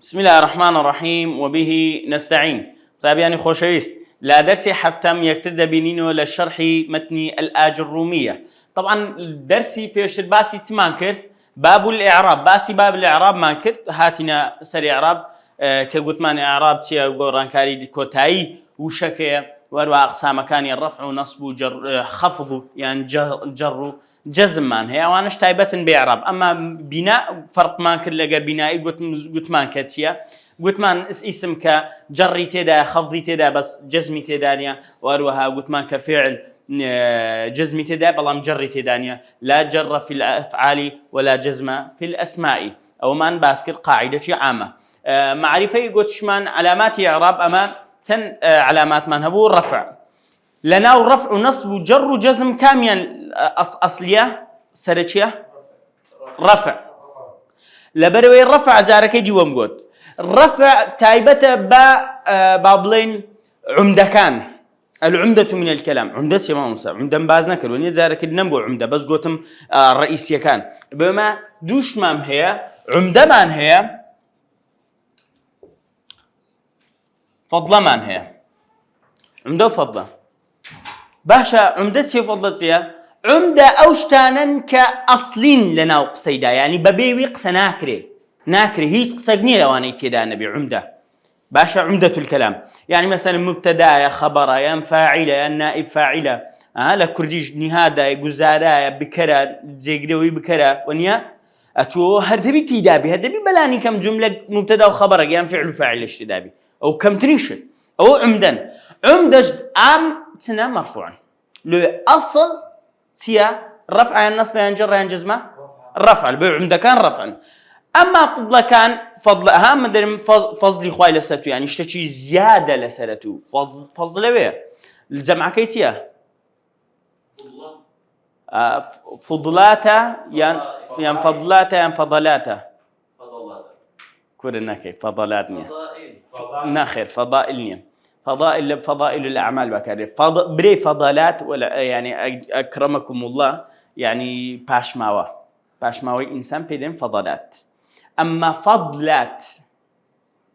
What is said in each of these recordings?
بسم الله الرحمن الرحيم وبه نستعين. صاحبياني خوشويست لا درسي حتم يكتد بينينو للشرح متن الآج الرومية. طبعا درسي بيش باسي تمان كرت باب الإعراب باب الإعراب ما كرت هاتنا سري إعراب كقلت ماني إعراب تيا قران كاري كوتاي وشكية وأربع أقسام كان الرفع ونصب وجر خفض يعني جر جزم مان هي وانش تايبة بإعراب أما بناء فرق ما كل لقى بنائي قلت مان كتيا قلت مان اسم كجري تدا خفضي تدا بس جزمي تدانيا وأروها قلت مان كفعل جزمي تدا بلام جري تدانيا لا جر في الأفعال ولا جزم في الأسماء أو مان باسكر قاعدة عامة. معرفة قلت شمان علامات إعراب أما تن علامات من هو الرفع لنا الرفع ونصب وجر وجزم كاميا أصلية سرتشية رفع لبروي الرفع زارك يجيوم قلت الرفع تايبته بابلين عمدة كان العمدة من الكلام عمدة ما موسى عمدة بازنا كلوني زارك النبو عمدة بس قلتم الرئيسية كان بما دوش مام هي عمدة من هي فضلة من هي عمدة وفضلة باشا عمدتي فضلتي عمدة أوشتانا كأصلين لنا وقصيدا يعني ببيوي قصة ناكري هيس قصقني لواني تيدا نبي عمدة باشا عمدة الكلام يعني مثلا مبتدا يا خبر يا فاعلة يا نائب فاعلة لكرديج نهادا يا بكرة زيقدوي بكرة ونيا أتو هردبي تيدابي هردبي بلاني كم جملة مبتدا وخبر يا فعل فاعل اشتدابي أو كم تريش أو عمدا عمدة عام تنا مرفوعا لو أصل تيا رفع النصب ينجر ينجزمه الرفع البيع عمده كان رفعا أما فضل كان فضل أهم من فضل إخوائي لسرته يعني اشتكي زيادة لسرته فضل ويه الجمع كيتيا فضلاته يعني فضلاته يعني فضلاته كورنا كيف فضلاتني ناخر فضائلني فضائل الأعمال بكره بري فضلات ولا يعني أكرمكم الله يعني باشماوي إنسان بيدين فضلات أما فضلات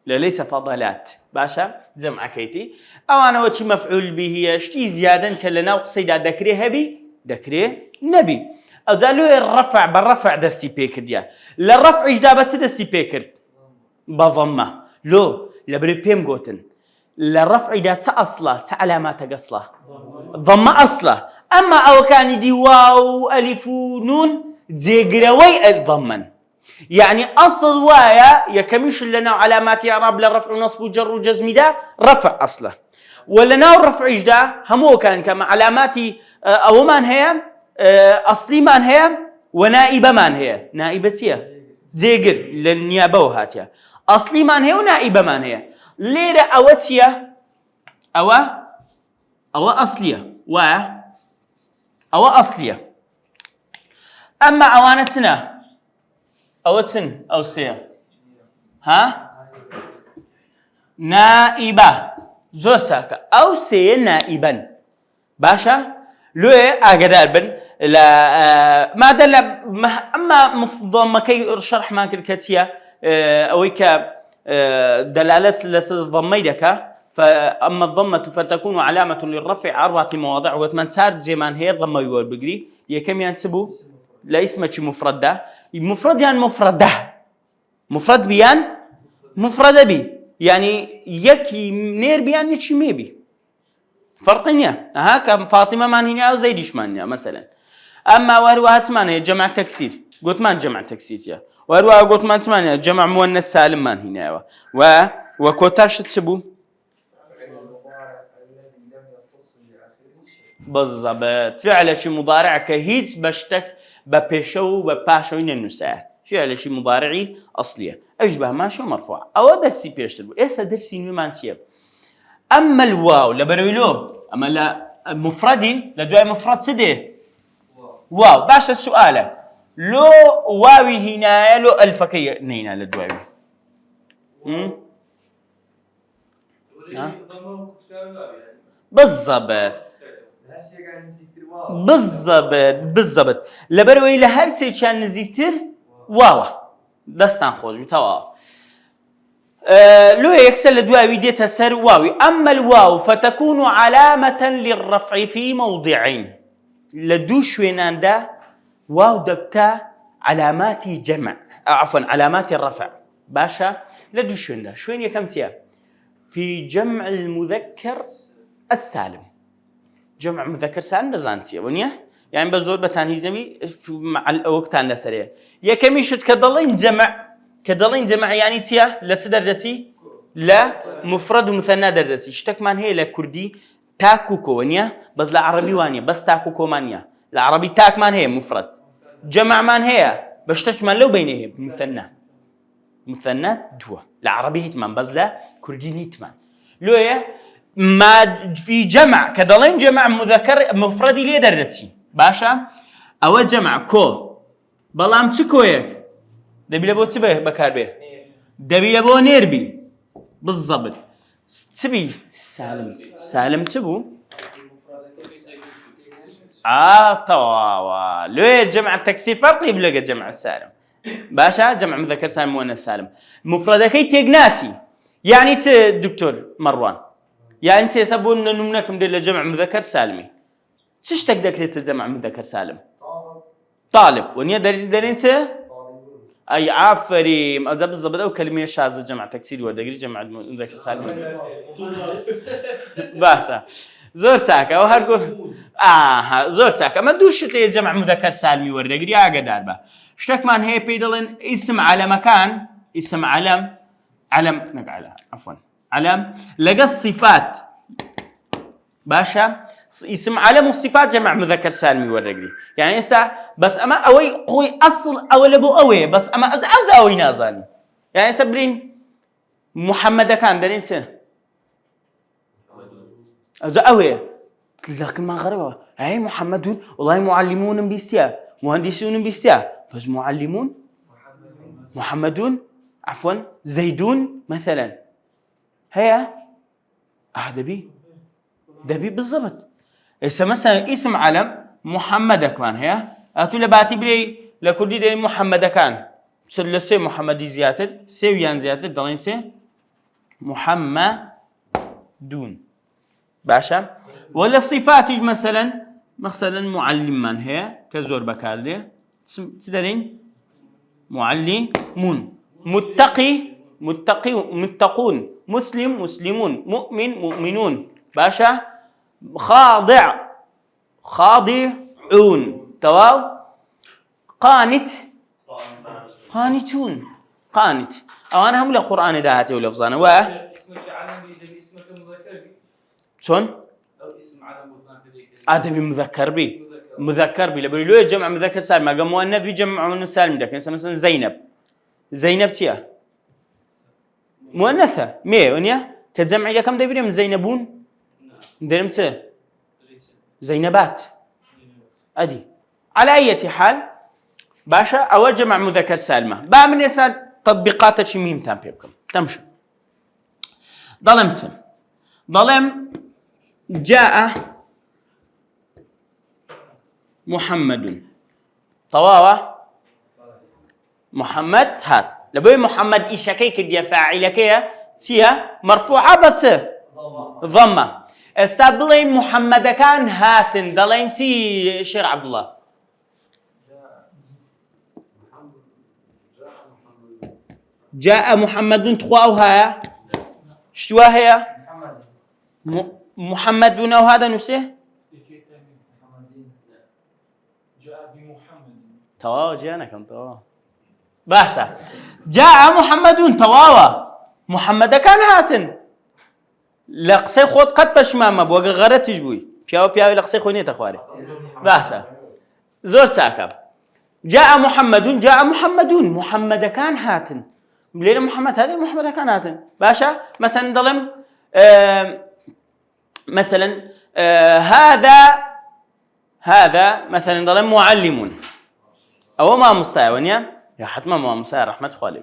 ليس فضلات باشا جمع كيتي أو أنا وشي مفعول به يشتي زيادة كلنا وقصيدا دكري نبي أزالو الرفع بالرفع دستي بيكر ديا للرفع إجدابة دستي بيكر بضمة لو لبري بيم قوتن للرفع إذا أصله تعلامات أصله ضم أصله أما أو كان دي واو ألف نون زيقروي الضمن يعني أصل وايا يكمش لنا علامات إعراب للرفع ونصب وجر وجزم ده رفع أصله ولنا الرفع إجدا همو كان كما علاماتي أو من هي أصلي من هي ونائبة من هي نائبتية زيقر للنيابة وهاتيا أصلي من هي ونائبة من هي ليرة أوتية أو أصلية أو أصلية أما أوانتنا أوتن أو سيا نائبة زوساكا أو سيا نائبا باشا لو أقدر بن لا ما دل أما مفضل كي شرح ما كتيا أويك دلالة الضميدك فأما الضمة فتكون علامة للرفع 4 مواضع وثمان سار زي ما هي الضمة يقول بقري يكم ينسبوا لا اسمه مفردة مفرد يعني مفرد بيان مفرد بي يعني يكي نير بيان نتشي ميبي فرقنيا كم فاطمة من هنا أو زيدش من مثلا أما وروها ثمانية جمع تكسير قلت ما جمع تكسير يا وروها قلت ما ثمانية جمع مؤنث سالم من هنا وكوتاش تسبو بالضبط فعل شي مضارع كهيز بشتك ببيشو بباشوين النساء فعل شي مضارعي أصلية أشبه ما شو مرفوع أو درسي بيشترو إيسا درسي نمان سيب أما الواو لبرويلو أما لا مفردي لدواء مفرد سدي واو باش السؤال لو واوي هنا لو الفكية نينا لدواء بالضبط لبروي لهر سي كان نزيكتر واو دستان خوش بتوا لو يكسل لدواوي ديتا سر واوي. أما الواو فتكون علامة للرفع في موضعين. لدو شوينان دا واو دبتا علامات جمع، عفوا علامات الرفع. باشا لدو شوين دا شوين يكم تيا في جمع المذكر السالم. جمع مذكر سالم دزانتيا ونيا يعني بزور بتاني زمي مع الوقت عندنا سريع. يا كميشت كدلين جمع يعني تيا لسدرتي لا مفرد ومثنى درتي. اشتك من هي لكردي تاكوكو ونيا بس لعربي وانيا بس تاكوكو مانيا. العربي تاك من هي مفرد، جمع من هي بشتشمل لو بينه مثنى دوا. العربي هيتمان بس لا كردي نيتمان. لو ما في جمع كدلين جمع مذكر مفردي ليه درتي باشا او جمع كو بلام تكويك دبي لبو تبه بكار به دبي لبو نيربي بالضبط تبي سالم تبو تواوا لو جمع التكسير فرقي بلقى جمع السالم باشا. جمع مذكر سالم مؤنث سالم مفردكي تيجناتي يعني دكتور مروان يعني انت يسبون نمنك مدل جمع مذكر سالمي تش تقدر تجمع مذكر سالم طالب ونيا داري انت اي عافري ما بالضبط او كلمه شاذه جمع تكسير ودقري جمع مذكر سالم باشا زور ساكا او هرقول زور ساكا ما دوش جمع مذكر سالمي ودقري اقدر با اشتك مان هي بيدلن اسم على مكان اسم علم نقعلها عفوا علم لقى الصفات باشا اسم علم والصفات جمع مذكر سالمي والرجلي يعني هسه بس اما اوي قوي اصل او لبو اوي بس اما از اوي نازل يعني هسه برين محمد كان درين انت از اوي لكن ما غريبه هاي محمدون والله معلمون بيستيا مهندسون بيستيا بس معلمون محمدون عفوا زيدون مثلا هي دبي بالضبط. إذا مثلا اسم علم محمد كمان هي أتولى باتي بلي لكردي ده محمد كان سلسة محمدي زيادة سويان زيادة دلين سه محمدون باشا. ولا الصفات يج مثلا معلم من هي كزور بكالده تدرين معلمون متقون مسلمون مؤمنون باشا. خاضعون تواو. قانتون او انا هم القران دهاتي ولفظانا اسمك علم اسمك مذكر شلون او اسم علم ادبي مذكر بي لو جمع مذكر سالم ما قام مؤنث بيجمع مؤنث سالم ده مثلا زينب تيا مؤنثة ونيا كتجمع إلى كم دبيرة من زينبون درمته زينبات أدي على أي حال باشا أو جمع مذكر سالمة بقى من يسا تطبيقات شي مهم تنبيكم تمشي ظلم جاء محمد طواوة محمد هات لبوي محمد إيشكي كدي فاعلك تيا مرفوعة ضمة استبلي محمد كان هاتن دلين تي شيخ عبد الله جاء محمد تخواوها شو هي محمد دون هذا نفسه جاء بمحمد تواو جانا كم تواو باشا جاء محمد تواوا محمد كان هاتن لقسي خود قد بشمامه بوغ غرت تجبوي بياو لقسي خوني تخواري باشا زور ساكب جاء محمد كان هاتن لينا محمد هذا محمد كان هاتن باشا مثلا ظلم مثلا هذا مثلا ظلم معلمون او ما مستوى يا حتما ما مسا رحمة خالي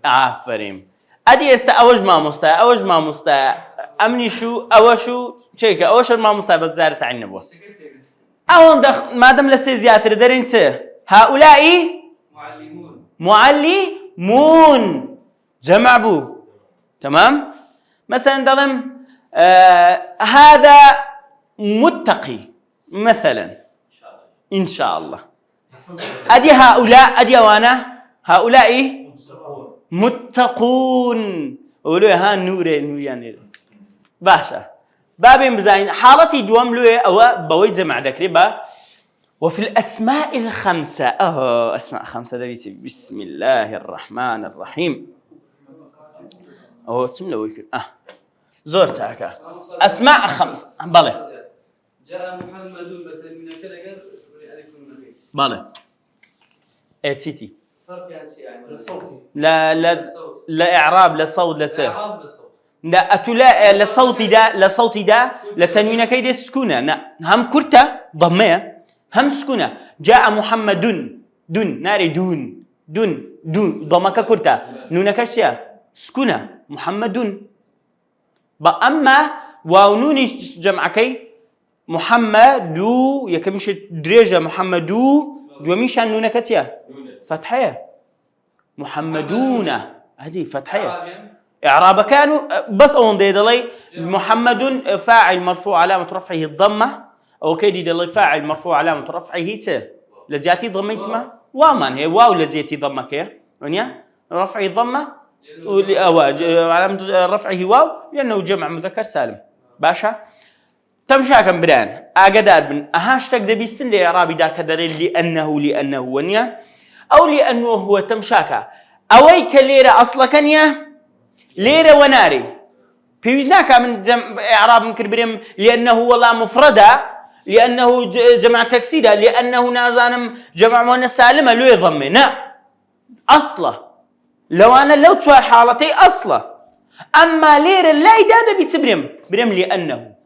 عفريم ادي است اوج ما مستا امني شو اوشو شيك اوش ما مسا بزارت عنبو او ما دام لسي زياتر درينت هؤلاء معلمون جمع بو تمام مثلا دلم هذا متقي مثلا إن شاء الله أدي هؤلاء أدي وانا هؤلاء متقون ولو ها نور يعني باشا بابين بزاين حالتي دوام له أو بويد جمع ذكري وفي الأسماء الخمسة أسماء خمسة دبيتي بسم الله الرحمن الرحيم تسمى له ويكل زور تاكا أسماء خمسة بله جاء محمد من كذا بله سيتي فرق يعني الصوتي لا إعراب لا صوت لا سه إعراب بالصوت لا أتلا لصوتي دا لتنوين كيد سكونة هم كرتا ضمية هم سكونة جاء محمد دون ناري دون ضمك كرتا نونك شيا سكونة محمد أما ونوني جمعكي محمد دو يكمش درجة محمد دو ميشان نونك تيا فتحية محمدون هذه فتحية إعراب كانوا بس أون دي دلي محمد فاعل مرفوع علامة رفعه الضمة أو كيدي دلي فاعل مرفوع علامة رفعه ت لزياتي ضميت ما ومن هي واو لزياتي ضمة كيه ونيا رفعه ضمة أو علامة رفعه واو لأنه جمع مذكر سالم باشا تمشاكم بران أقدر بن أهاشتك دبيستن لإعرابي دا كدري لأنه ونيا أو لأنه هو تمشاكا أويك ليرة أصلا كنيا ليرة وناري بيوزناك من إعراب من كربريم لأنه والله مفردة لأنه جمع تكسيدة لأنه نازانم جمع مؤنث سالمة لو يضمنا أصلا لو تسوى حالتي أصلا أما ليرة لا يدادا بيتبريم لأنه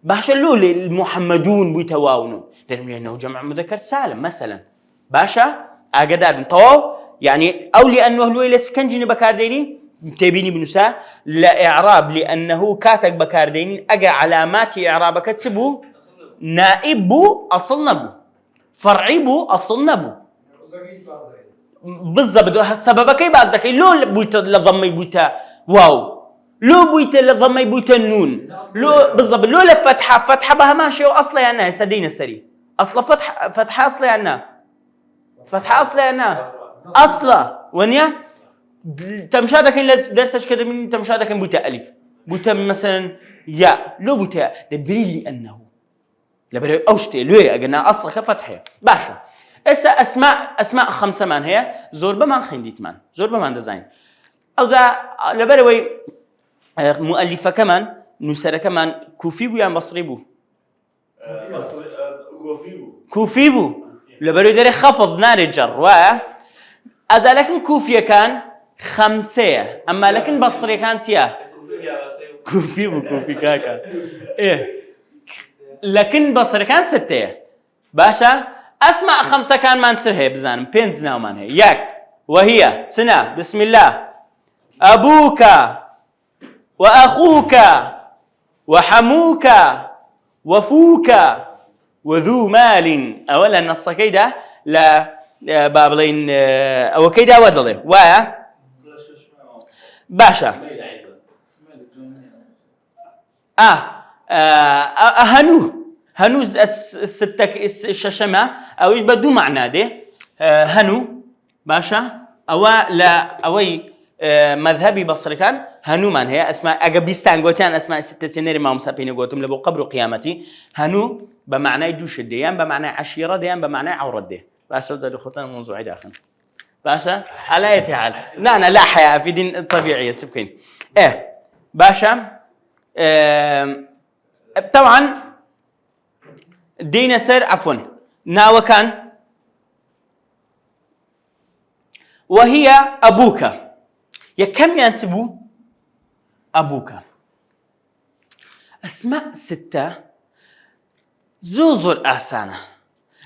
باشا لو المحمدون بيتواونون لأنه جمع مذكر سالم مثلا باشا أقدر بنطو يعني أو لأنه لو يلسكنجني بكارديني تبيني بنسا لا إعراب لأنه كاتك بكارديني أجا علامات إعرابك تسبو نائب بو أصل نبو فرعي بو أصل نبو بالضبط السبب كي بعزك لو بويت لضمي بويتا واو لو بويت لضمي بويتا النون لو بالضبط لو فتحة بها ماشي وأصلا يعني سدينا سري أصلا فتحة أصلا يعني فتحة أصلا يعني أصلا ونيا تمشادك إن درسش كده من تمشادك إن بوتا ألف بوتا مثلا يا لو بوتا دبري لأنه لبري أوشتي لوي أجنا أصلا كفتحة باشا إسا أسماء خمسة من هي زور بمان خنديت من زور بمان دزاين أو ذا لبري مؤلفة كمان نسرة كمان كوفي بو يعني بصري بو كوفي بو لبري داري خفض نار الجر أذا لكن كوفية كان خمسة أما لكن بصري كان تيا كوفي كاكا إيه لكن بصري كان ستة باشا أسماء خمسة كان ما نسرها بزانم بينزنا ومان هي ياك وهي سنة بسم الله أبوك وأخوك وحموك وفوك وذو مال أولا نص كيدا لا بابلين أو كيدا ودلي و باشا هنو الستك الششمة أو إيش بدو معنى ده هنو باشا أو لا أوي مذهبي بصري كان هنو من هي اسماء أجابيستان قوتان اسماء ستة تنير ما مسابين قوتهم لبو قبر قيامتي هنو بمعنى دوش الديان بمعنى عشيرة ديان بمعنى عورة دي باشا وزاد الخطان موضوع داخل باشا على أي حال لا حياة في دين طبيعية تبكين باشا طبعا دين سر عفوا ناو كان وهي أبوك يا كم ينسبوا أبوك أسماء ستة زور أحسانة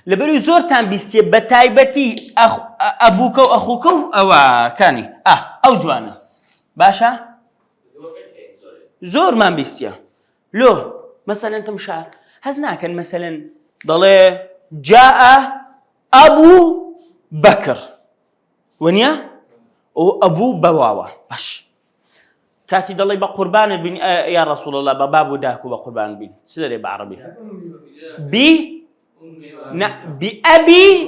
لبرو زور تان بيستي بتايبتي أبوك وأخوك أو كاني أو جوانا باشا زور ما بيستي لو مثلا أنت مش هزنا كان مثلا ضل جاء أبو بكر ونيا أو أبو بواوا باش كاتي دلي بقربان بين يا رسول الله بباب داكو بقربان بين سيدري بعربي بأبي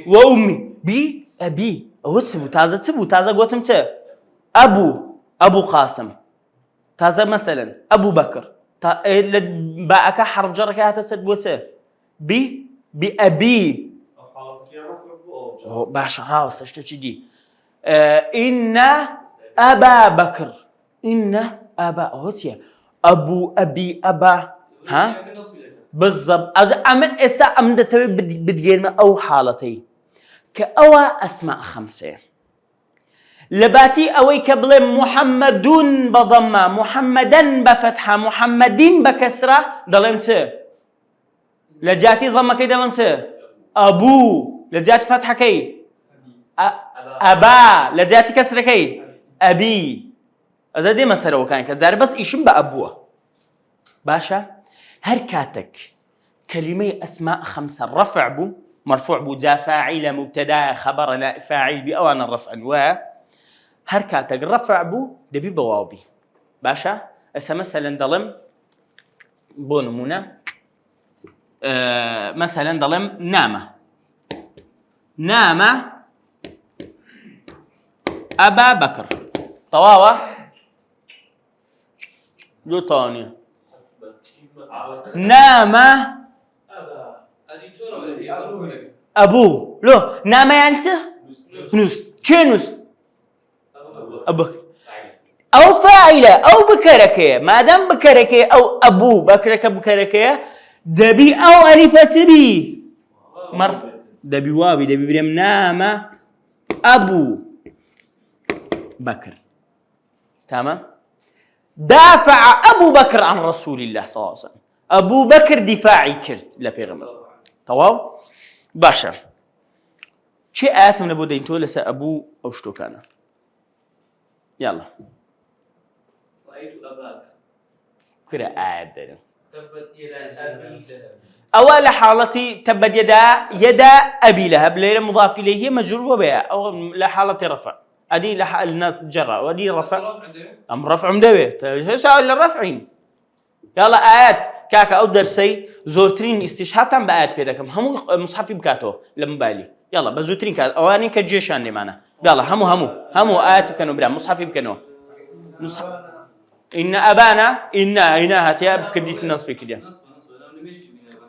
وأمي بأبي هو تسبو تازة قوتم أبو قاسم تازة مثلا أبو بكر باءك حرف جرك هتسد بوسه بأبي باشا راوس اشتكي إن أبا بكر إن أبا هوتيا أبو أبي أبا ها بالضبط أمن أمن بدينا أو حالتي كأوا أسماء خمسة لباتي أوي قبل محمد بضمة محمدا بفتحة محمدين بكسرة ضلمت لجاتي ضمة كي ضلمت أبو لجاتي فتحة كي أبا لجاتي كسرة كي أبي هذا دي مسألة وكان كذا بس إيشم بأبوه باشا هركاتك كلمة أسماء خمسة رفع بو مرفوع بو جا فاعل مبتدا خبر لا فاعل بأوان الرفع و هركاتك رفع بو دبي بوابي باشا مثلا ضلم بو نمونة مثلا ضلم نام أبا بكر طواوة دو ثانية نام أبو لو نام يعني نوس كنوس أبو بكر أو فاعلة أو بكركة ما دام بكركة أو أبو بكركة دبي أو ألفت بي مرف دبي وابي دبي بريم نام أبو بكر تمام دافع أبو بكر عن رسول الله صلى الله عليه وسلم أبو بكر دفاعي كرت لبيغمبر تمام باشا شي آيات من أبو دينتو لسا أبو أو شتو كان يلا رأيت أباك كرة آيات دينا تبت يدا أبي لهب أول حالتي تبت يدا أبي لهب ليلة مضاف إليه مجرور بها أو لحالة رفع أدي الناس جرى ودي رفع أم رفع مدوي سؤال الرفعين يلا آيات كاكا أو درسي زورترين استشهادا بآيات بيدكم هم مصحفي بكاتو لما بالي يلا بزورترين كات أواني كجيشان لي معنا يلا همو آيات كانوا بلا مصحفي بكانوا إن أبانا إن هاتيا بكديت الناس بكديا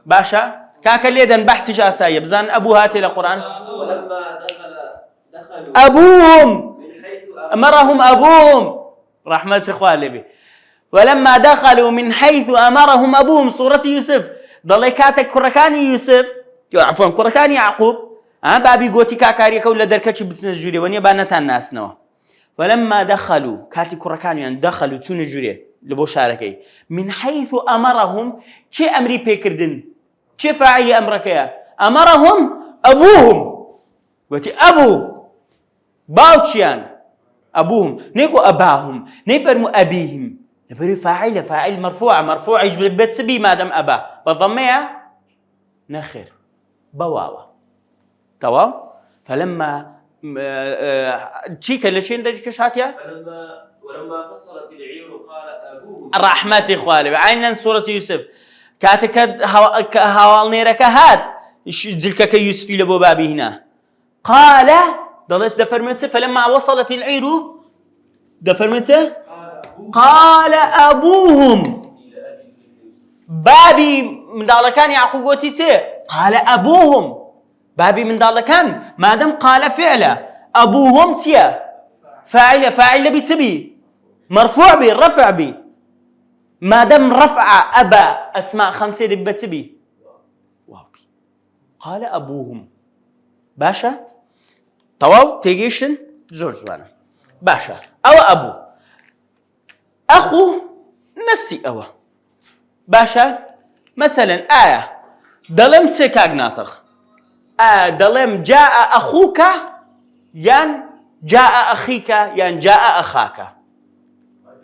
باشا كاكا ليدن بحث جاسايا بزان أبو هاتي القرآن ولما دخلوا أبوهم من حيث أمرهم أبوهم رحمة إخواني بي ولما دخلوا من حيث أمرهم أبوهم سورة يوسف ضليكاتك كركاني يوسف عفوا كركاني يعقوب بابي قوتي كاكاريك ولا دركتش بسنة جوري ونيا بانتان ناس نوا ولما دخلوا كاتي كركاني يعني دخلوا تون جوري لبو شاركي من حيث أمرهم شي أمري بيكردن شي فاعلي أمرك يا أمرهم أبوهم قوتي أبو باوتشيان أبوهم نيكو أباهم نيفرموا أبيهم نبري فاعل مرفوع يجب البيت سبي ما دام أبا بالضمية نخير بواوا تمام فلما تشيكا لشين دجك شاتيا ولما فصلت العير قال أبوهم رحمة إخواني عينا سورة يوسف كاتك هوال نيرك هات زلك يوسف لبو بابي هنا قال ضلت دفرمته فلما وصلت العير دفرمته قال أبوهم بابي من دالكان يعقوب وتيته قال أبوهم بابي من دالكان ما دام قال فعله أبوهم تيا فاعل بتبي مرفوع بي رفع بي ما دام رفع أبا أسماء خمسة بتبي وابي قال أبوهم باشا طواو تيجيشن زور زوانا باشا أو أبو أخو نفسي أوه باشا مثلا آية دلم تسيكاق ناطق دلم جاء أخوك ين جاء أخيك ين جاء أخاك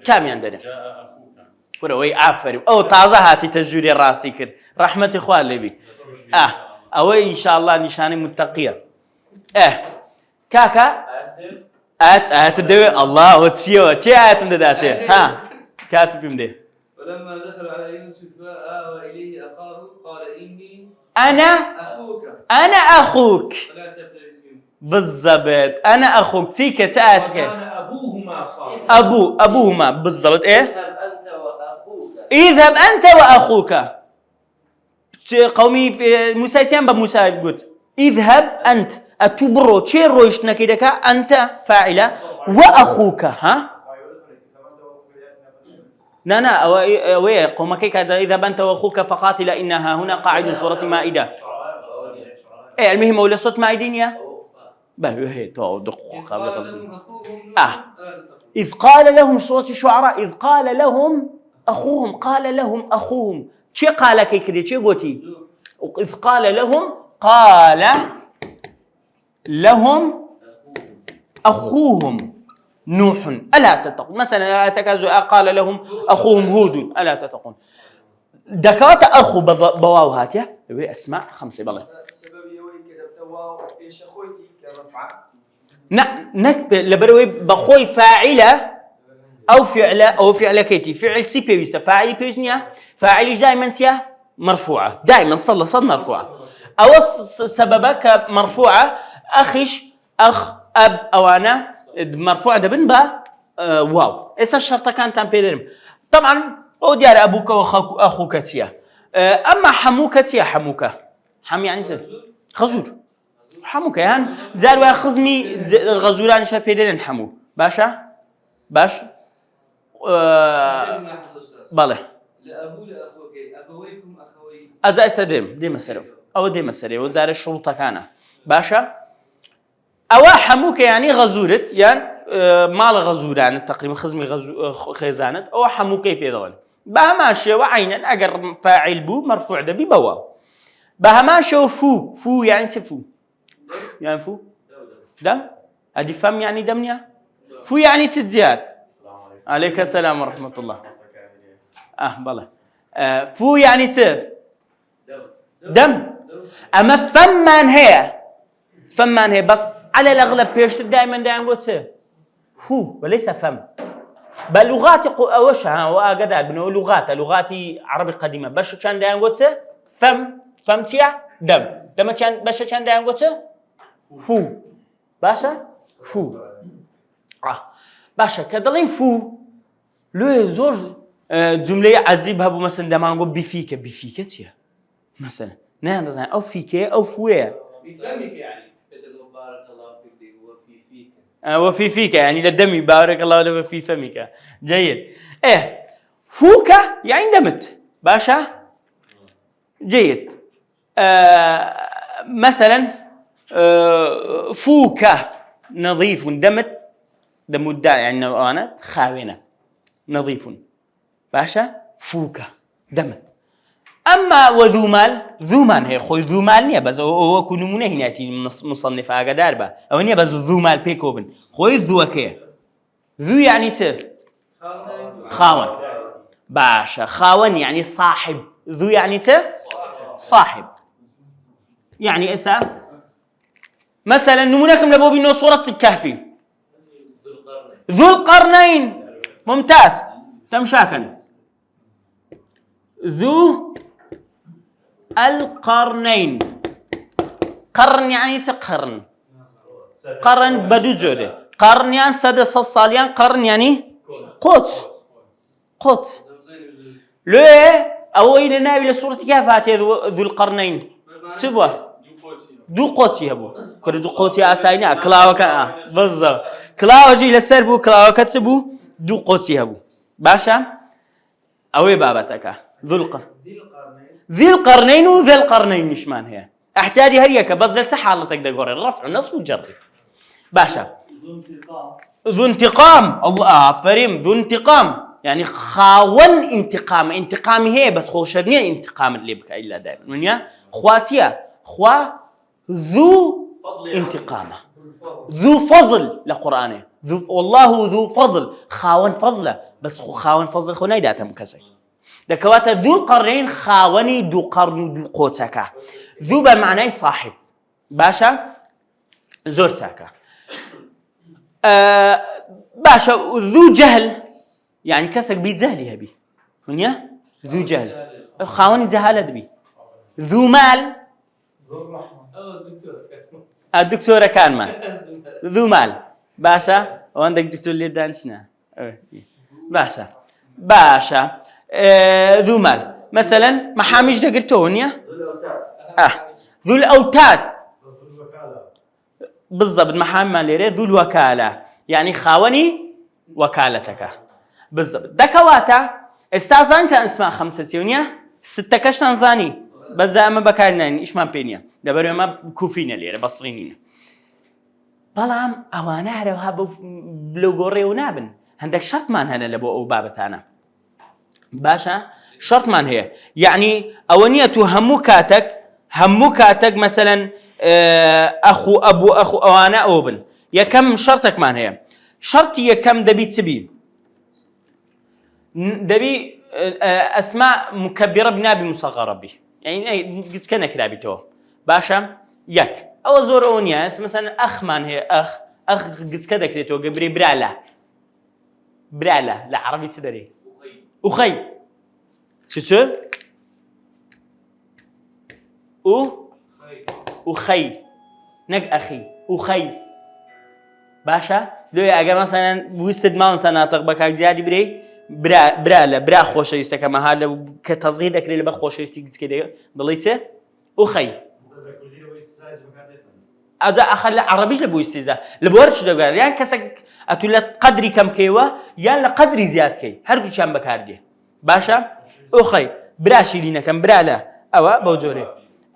كم يندني جاء أخوك وروي عفري أو طازة هاتي تجوري راسي كر رحمة إخوان لبي أو إن شاء الله نشاني متقية كاكا آت الدوي الله وتسيو شي آت داته ها كاتب بمده ولما دخل على يوسف آوى إليه أخاه قال إني أنا أخوك فلا تبتئس منه بالضبط أنا أخوك تيكا تاتك وكان أبوهما صالحا أبوهما بالضبط إيه اذهب أنت وأخوك اذهب أنت وأخوك قومي في موسى بموسى قلت اذهب أنت أتبرو تشيرو يشتنكيدك أنت فاعلة وأخوك ها لا أو قومك كذا اذهب أنت وأخوك فقاتل إنها هنا قاعد سورة مائدة إيه المهم ولا صوت مائدين يا بهي تو دق قبل إذ قال لهم سورة الشعراء إذ قال لهم أخوهم شي قال كي كده شي قوتي إذ قال لهم أخوهم نوح ألا تتقون مثلا قال لهم أخوهم هود ألا تتقون دكات أخو بواو هاتيا أسماء 5 بلد السبب يوي كده بتواو إيش أخوتي كرفعة نكتب لبروي بخوي فاعلة أو فعل كيتي فعل سي بيوستا فاعل بيوزنيا فاعل دائما سيا مرفوعة دائما صد مرفوعة أو سببك مرفوعة أخ أب أو أنا مرفوعة دبن با واو إيش الشرطة كانت عم بيدرم طبعا أو ديار أبوك وأخوك تيا أما حموك تيا حم يعني خزور حموك يعني زاروا خزمي غزوران شا بيدرن حمو باش بالله لأبو لأخوك أبويكم أخوي أزاي سدم دي مسألة وزار الشروط كان باشا أو حموك يعني غزورت يعني مال غزوران تقريبا خزمي خزانت أو حموك بيدون بهماشي وعينا أجر فاعل بو مرفوع ده ببوا بهماشي فو يعني سفو يعني فو دم أدي فم يعني دمنيا فو يعني تزياد عليك السلام ورحمة الله بلى فو يعني دم أما فمان هي بس على الأغلب بيشتر دائما قلت فو وليس فم بل لغاتي أوشها وأقدر بنو لغاتي عربي قديمة بس كان دائما قلت فمتيا دم كان بس كان دائما قلت فو باشا فو باشا كدلين فو لو زور جملة عجيبة هبو مثلا دائما نقول بفيك تيا مثلا نحن أو فيك أو فويا بفمك يعني بتقول بارك الله فيك وفي فيك يعني للدم بارك الله له في فمك جيد فوك يعني دمت باشا جيد مثلا فوك نظيف دمت دم الداء يعني أنا خاونة نظيف باشا فوك دمت أما وذو مال هي خوي ذو مال نيا بس هو كنمونه هنا تي مصنف أقدار با أو نيا بس ذو مال بيكوبن خوي ذو كي ذو يعني خاون باشا خاون يعني صاحب ذو يعني صاحب يعني إسا مثلا نمونكم لبوبي نو صورة الكهف ذو القرنين ممتاز تمشاكن ذو القرنين قرن يعني تقرن قرن بدو جوده قرن يعني سدس الصاليان قرن يعني قط ليه أويل ناوي لسورة كهف ذو القرنين سبوه دو قوتي هبو كره دو قوتي أساينا كلاوكا بالضبط كلاوجي لسربو كلاوكا تسبو دو قوتي هبو باشا أوي بابتك ذي القرنين وذي القرنين نشمان هي احتاجي هريك بس دلت حالتك دقور الرفع النصب والجر باشا ذو انتقام الله فريم ذو انتقام يعني خاون انتقام هي بس خوشدني انتقام اللي بك الا دائما منيا خواتيا ذو انتقامه ذو فضل لقرانه والله ذو فضل خاون فضله بس خاون فضل خو نايداتم كسي دكوات ذو القرنين خاوني دو قرن دو قوتك ذو بمعنى صاحب باشا زورتك باشا ذو جهل يعني كسك بيت زهلي هبي ونيا ذو جهل خاوني جهالة بي ذو مال الدكتورة كان مال ذو مال باشا وعندك دكتور اللي دانشنا باشا ذو مال مثلا محامج ده قرتونيا ذو الأوتاد بالضبط محامي ماليري ذو الوكالة يعني خاوني وكالتك بالضبط دكواتا استاذان كان اسماء خمسة سيونيا ستة كشتان زاني بس زعما بكارنا إيش ما بينيا دبروا ما كوفينا ليرة بصرينينا بلام أوانا هذا بلوغوري ونابن عندك شرط مان هذا لبو أو بابتانا باشا شرط مان هي يعني أونية همكاتك مثلا أخو أبو أخو أوانا أوبن يا كم شرطك مان هي شرطي يا كم دبي تبي دبي أسماء مكبرة بنابي مصغرة بي يعني قلت كنا كلابي تو باشا يك أو زورونيا مثلا أخ مان هي أخ قلت كذا كليتو قبري برالا لا عربي تدري أخي شو أخي نك أخي باشا لو أجا مثلا بوستد ما إنسان تقبل كجادي برا خوش يستك ما هذا كتصغير ذكر اللي بخوش يستيقظ كده ضليته أخي هذا أخلى عربيش لبو استيزا لبورش ده قال يعني كسك أتولى قدري كم كيوة يعني لقدري زياد كي هرجو شام بكاردي باشا أخي براشي لينا كم برالا أو بوجوري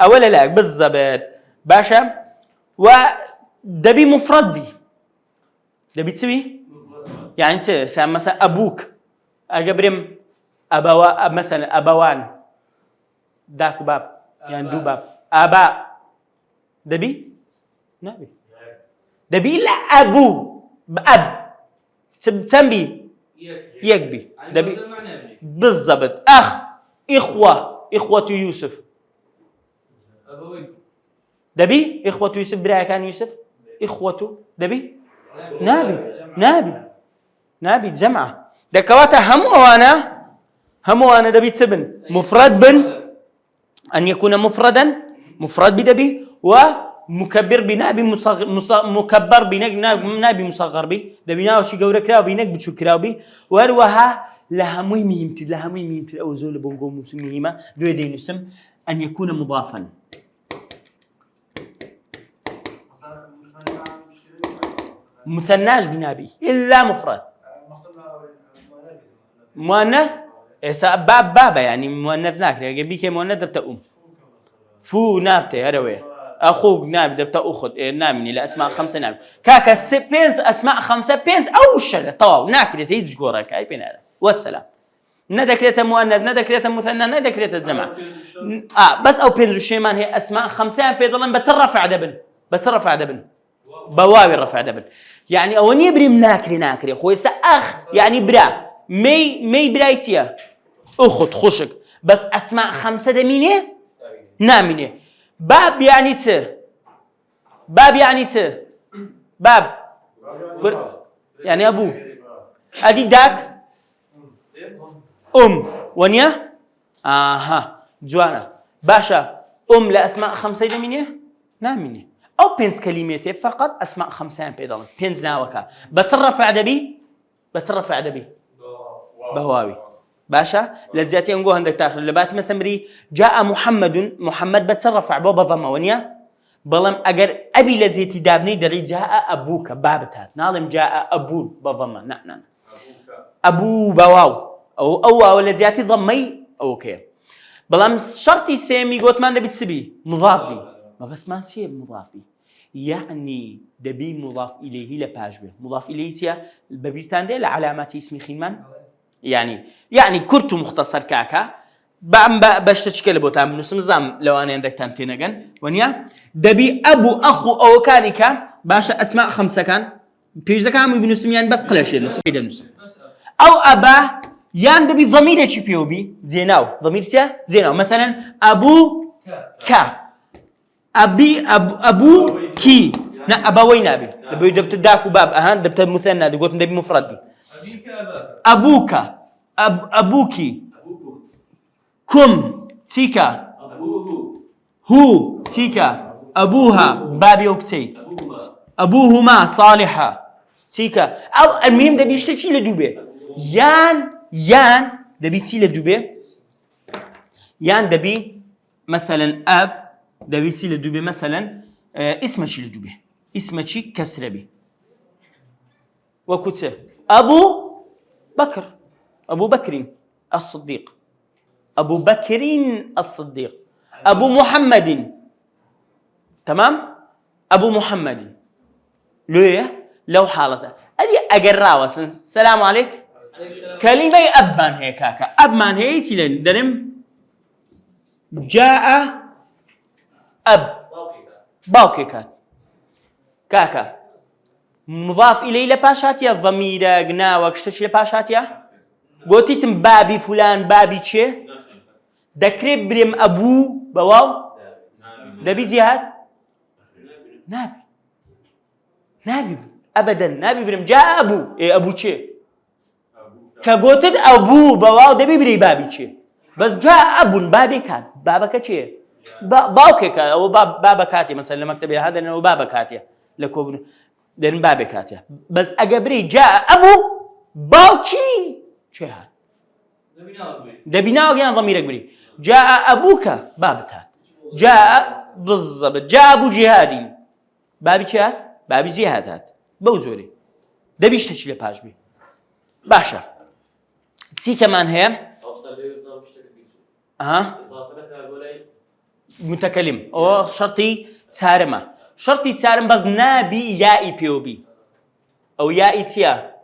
أولا لا بالضبط باشا ودبي مفرد بي دبي تسوي يعني سام مثلا أبوك أجبرم مثلا أبوان داك باب يعني دو باب آباء دبي نبي دبي لا أبو بأب تسمي يكبي دبي بالضبط أخ إخوة يوسف دبي إخوة يوسف برا كان يوسف إخوته دبي نابي جمعة دكواتا هم وانا دبي تسبن مفرد بن أن يكون مفرد بدبي ومكبر بنابي مكبر بنابي مصغر بي دبي ناوشي قورة كراو بينك بتشو كراو بي وروها لهمي ميمتل أو زول بونقو مهمة دو يدين اسم أن يكون مضافا مثناش بنابي إلا مفرد مؤنث بابا يعني مؤنث ناكري بيك مؤنث دبتا فو نابته هذا وين أخوك ناب دبتا أخذ نامني لأسماء خمسة نام كاكا بينز أسماء خمسة بينز أو شغلة طواو ناكري تيجي جورك أي بين هذا والسلام ندكريته مؤنث ندكريته مثنى ندكريته جمع بس أو بينز الشيمان هي أسماء خمسة بيضلن بتصرف عدبن بواوي رفع دبن يعني أوني بريم ناكري خويس أخ يعني برا مي برايتيا أخذ خشك بس أسماء خمسة دمينة نامينة باب يعني باب يعني أبو أدي داك ونيا جوانا باشا لأسماء خمسة دمينة نامينة أو بينز كلمته فقط أسماء خمسة بيضل بينز ناوكا بتصرف عدبي بهواوي باشا لجاتي نقول عندك تاخر لبات مسمري جاء محمد بتصرف عبو بضمه ونيا بلام أجر أبي لزيتي دابني دري جاء أبوك بابتات نعلم جاء أبو بضمه نعم أبو بواو أو لجاتي ضمي أوكي بلام شرطي سامي قلت ما نبي تسبي مضافي ما بس ما نسيه مضافي يعني دبي مضاف إليه لباجبه مضاف إليه تيا الببيتان دي لعلامات اسمي خيمان يعني كرت مختصر كاكا باش تشكل بوتام بنص نظام لو أنا عندك تانتينجن ونيا دبي أبو أخو أو كاريكا باشا أسماء خمسة كان بيجزا كانوا بنص يعني بس قلش نص كده نص أو أبا يعني دبي ضمير شو بيوبي زيناو ضمير تيا زيناو مثلا أبو كا أبو كي نا أبوي نبي لبي دبت داك وباب أهان دبت مثنى قلت نبي مفرد بي أبيك أباك أبوك أبوكي كم تيكا أبوه هو تيكا أبوها بابي وكتي أبوهما أبوهما صالحة تيكا أو المهم دبي يشتكي لدوبه يان دبي تي لدوبه يان دبي مثلا أب دبي تي لدوبه مثلا اسمه شي لدوبه اسمه شي كسر بي وكتة أبو بكر أبو بكر الصديق أبو بكر الصديق أبو محمد تمام أبو محمد ليه لو حالته أدي أقرأ السلام عليك عليك السلام كلمة أبمان هي كاكا أبمان هي تلين درم جاء أب باوكي كاكا مضاف إليه لباشاتيا ضميرة قناوة كشتش لباشاتيا قوتيتم بابي فلان بابي چه دكريب بريم أبو بواو دبي جهاد نابي أبدا نابي بريم جاء أبو إيه أبو چه كقوتد أبو بواو دبي بري بابي چه بس جاء أبو بابي كان بابك چه باوكي أو بابا كاتي مثلا لما اكتبي هذا إنه بابا كاتيا لكو دين بابي كاتيا بس أجبري جاء أبو باوشي شهاد دبيناو يعني ضميرك بري جاء أبوك بابتها جاء بالضبط جاء أبو جهادي بابي شهاد بابي جهاد هات بوزوري دبيش تشيل باش بي باشا تي كمان هي متكلم أو شرطي تارمة شرطي تارم بس نابي يائي بيوبي أو يائي تيا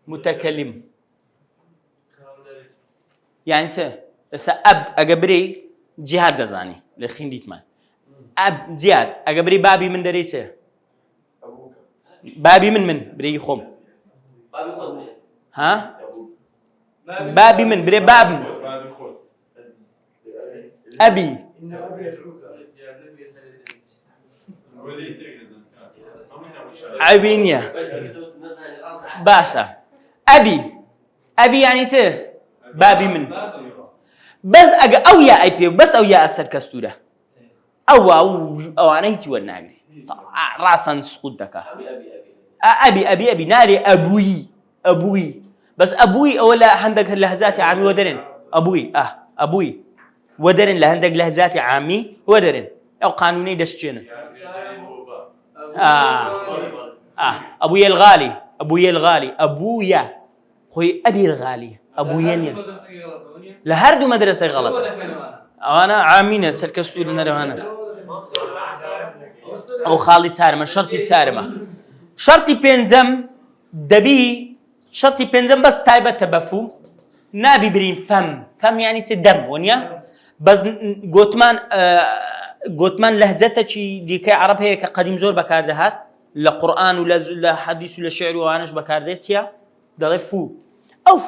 متكلم يعني أب أجبري جهاد دزاني لخين ديت ما أب جهاد أجبري بابي من دريسه بابي من بري خوم ها بابي من بري باب أبي عبينيا باشا أبي يعني بابي من بس أو يا أي بي بس أو يا أسر كستورة أو أنا هيتي والناقري راسا سقوط دكا أبي ناري أبوي بس أبوي أولا عندك لهجات عامي ودرن أبوي ودرن لهندك لهجات عامي ودرن أو قانوني دشجنا أبويا الغالي أبويا خوي أبي الغالي أبويا لهردو مدرسة غلط أنا عامين سركستو لنا أنا أو خالي تارمة شرطي بينزم دبي شرطي بينزم بس تايبة تبفو نابي برين فم يعني تدم ونيا بس قوتمان لهجته شي ديكي عرب هيك قديم زور بكاردهات لقرآن ولا حديث ولا شعر وانش بكاردتيا ده فو أو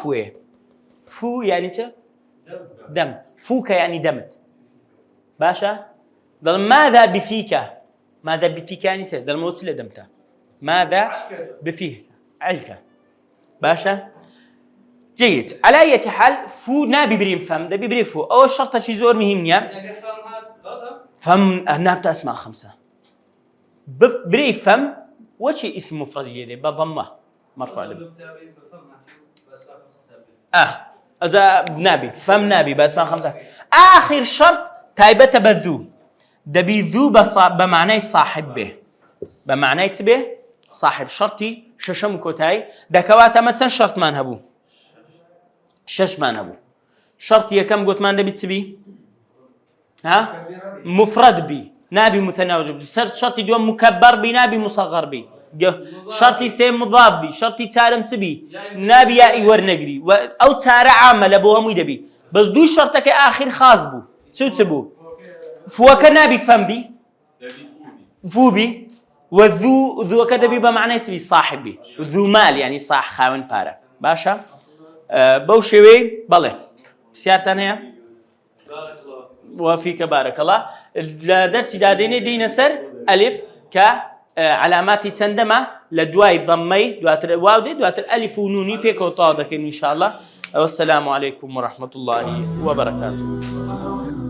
فو يعني دم فوك يعني دمت باشا ضل ماذا بفيك يعني ضل موت له دمته ماذا بفيه علك باشا جيد على أي حال فو نابي بريم فم ده بيبري فو أول شرطة شي زور مهمنيا فم نابت أسماء 5 بري فم وشي اسم مفرد يدي بضمه مرفوع له إذا نابي فم نابي بأسماء 5 آخر شرط تايبة بذو دبي ذو بمعنى صاحب به بمعنى به صاحب شرطي ششم كوتاي دكواتا مثلا شرط ما نهبو شش ما نهبو شرطي كم قلت ما ندبي تبي ها مفرد بي نابي مثنى وجب شرطي دوم مكبر بي نابي مصغر بي شرطي سيم مضاف بي شرطي تارم تبي نابي يائي ورنقري أو تارة عامة لبوهم يدبي بس دو شرطك آخر خاص بو شو تبو فوك نابي فم بي فو بي وذو كدبي بمعنى تبي صاحب بي وذو مال يعني صاح خاون بارا باشا بوشوي بله سيارتان هي وفيك بارك الله درس داديني دين سر ألف ك علاماتی چەندەمە لە دوای ضەممەی دواتر واو دێ دواتر ئەلیف و نونی پێکەوە تاوا دەکەین ئینشاءالله. والسلام عليكم ورحمة الله وبركاته.